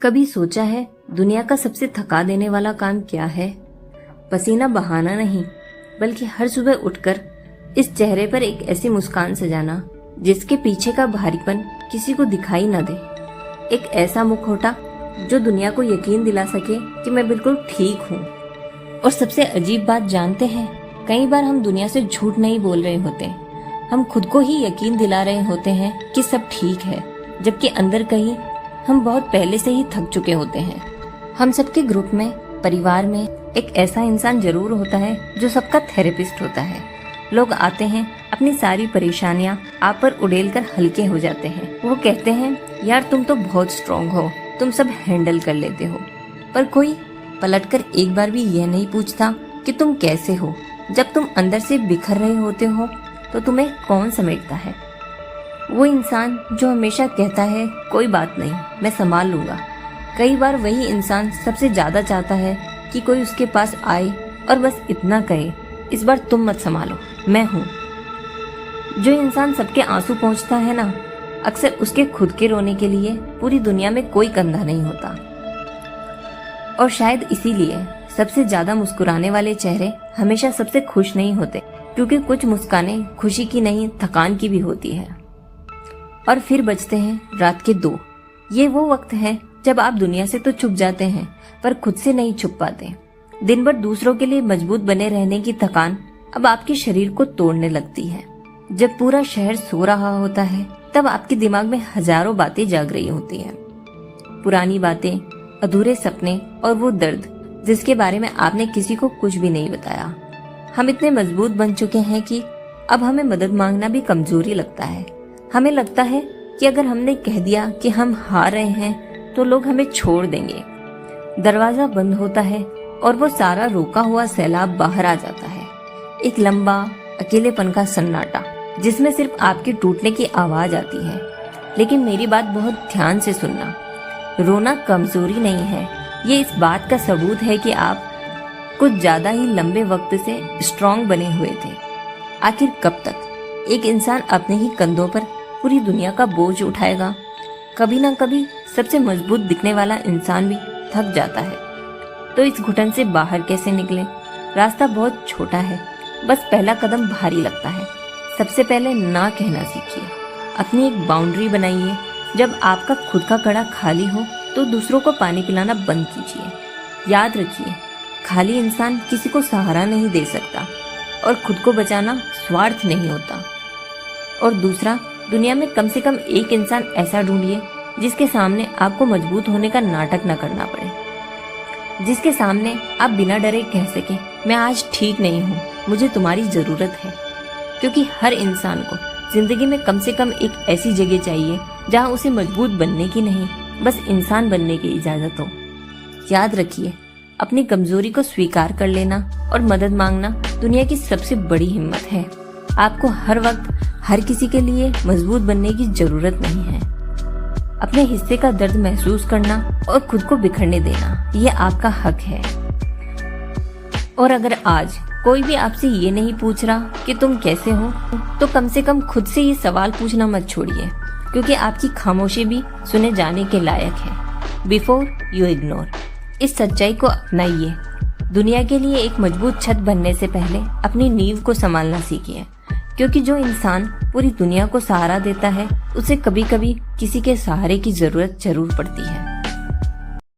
कभी सोचा है दुनिया का सबसे थका देने वाला काम क्या है? पसीना बहाना नहीं, बल्कि हर सुबह उठकर इस चेहरे पर एक ऐसी मुस्कान सजाना जिसके पीछे का भारीपन किसी को दिखाई न दे। एक ऐसा मुखौटा जो दुनिया को यकीन दिला सके कि मैं बिल्कुल ठीक हूँ। और सबसे अजीब बात जानते हैं, कई बार हम दुनिया से झूठ नहीं बोल रहे होते, हम खुद को ही यकीन दिला रहे होते हैं कि सब ठीक है, जबकि अंदर कहीं हम बहुत पहले से ही थक चुके होते हैं। हम सबके ग्रुप में, परिवार में एक ऐसा इंसान जरूर होता है जो सबका थेरेपिस्ट होता है। लोग आते हैं, अपनी सारी परेशानियां आप पर उड़ेल कर हल्के हो जाते हैं। वो कहते हैं, यार तुम तो बहुत स्ट्रांग हो, तुम सब हैंडल कर लेते हो। पर कोई पलटकर एक बार भी यह नहीं पूछता कि तुम कैसे हो। जब तुम अंदर से बिखर रहे होते हो तो तुम्हें कौन समेटता है? वो इंसान जो हमेशा कहता है कोई बात नहीं, मैं संभाल लूंगा। कई बार वही इंसान सबसे ज्यादा चाहता है कि कोई उसके पास आए और बस इतना कहे, इस बार तुम मत संभालो, मैं हूँ। जो इंसान सबके आंसू पहुँचता है ना, अक्सर उसके खुद के रोने के लिए पूरी दुनिया में कोई कंधा नहीं होता। और शायद इसीलिए सबसे ज्यादा मुस्कुराने वाले चेहरे हमेशा सबसे खुश नहीं होते, क्योंकि कुछ मुस्कानें खुशी की नहीं, थकान की भी होती है। और फिर बजते हैं रात के 2। ये वो वक्त है जब आप दुनिया से तो छुप जाते हैं, पर खुद से नहीं छुप पाते। दिन भर दूसरों के लिए मजबूत बने रहने की थकान अब आपके शरीर को तोड़ने लगती है। जब पूरा शहर सो रहा होता है, तब आपके दिमाग में हजारों बातें जाग रही होती हैं। पुरानी बातें, अधूरे सपने और वो दर्द जिसके बारे में आपने किसी को कुछ भी नहीं बताया। हम इतने मजबूत बन चुके हैं कि अब हमें मदद मांगना भी कमजोरी लगता है। हमें लगता है कि अगर हमने कह दिया कि हम हार रहे हैं तो लोग हमें छोड़ देंगे। दरवाजा बंद होता है और वो सारा रोका हुआ सैलाब बाहर आ जाता है। एक लंबा अकेलेपन का सन्नाटा जिसमें सिर्फ आपके टूटने की आवाज आती है। लेकिन मेरी बात बहुत ध्यान से सुनना, रोना कमजोरी नहीं है, ये इस बात का सबूत है कि आप कुछ ज्यादा ही लंबे वक्त से स्ट्रांग बने हुए थे। आखिर कब तक एक इंसान अपने ही कंधों पर पूरी दुनिया का बोझ उठाएगा? कभी ना कभी सबसे मजबूत दिखने वाला इंसान भी थक जाता है। तो इस घुटन से बाहर कैसे निकले? रास्ता बहुत छोटा है, बस पहला कदम भारी लगता है। सबसे पहले ना कहना सीखिए। अपनी एक बाउंड्री बनाइए। जब आपका खुद का कड़ा खाली हो तो दूसरों को पानी पिलाना बंद कीजिए। याद रखिए, खाली इंसान किसी को सहारा नहीं दे सकता, और खुद को बचाना स्वार्थ नहीं होता। और दूसरा, दुनिया में कम से कम एक इंसान ऐसा ढूंढिए जिसके सामने आपको मजबूत होने का नाटक न करना पड़े, जिसके सामने आप बिना डरे कह सके, मैं आज ठीक नहीं हूँ, मुझे तुम्हारी जरूरत है। क्योंकि हर इंसान को जिंदगी में कम से कम एक ऐसी जगह चाहिए जहाँ उसे मजबूत बनने की नहीं, बस इंसान बनने की इजाजत हो। याद रखिए, अपनी कमजोरी को स्वीकार कर लेना और मदद मांगना दुनिया की सबसे बड़ी हिम्मत है। आपको हर वक्त हर किसी के लिए मजबूत बनने की जरूरत नहीं है। अपने हिस्से का दर्द महसूस करना और खुद को बिखरने देना, ये आपका हक है। और अगर आज कोई भी आपसे ये नहीं पूछ रहा कि तुम कैसे हो, तो कम से कम खुद से ये सवाल पूछना मत छोड़िए, क्योंकि आपकी खामोशी भी सुने जाने के लायक है। Before you ignore. इस सच्चाई को अपनाइए। दुनिया के लिए एक मजबूत छत बनने से पहले अपनी नींव को संभालना सीखिए, क्योंकि जो इंसान पूरी दुनिया को सहारा देता है, उसे कभी कभी किसी के सहारे की जरूरत जरूर पड़ती है।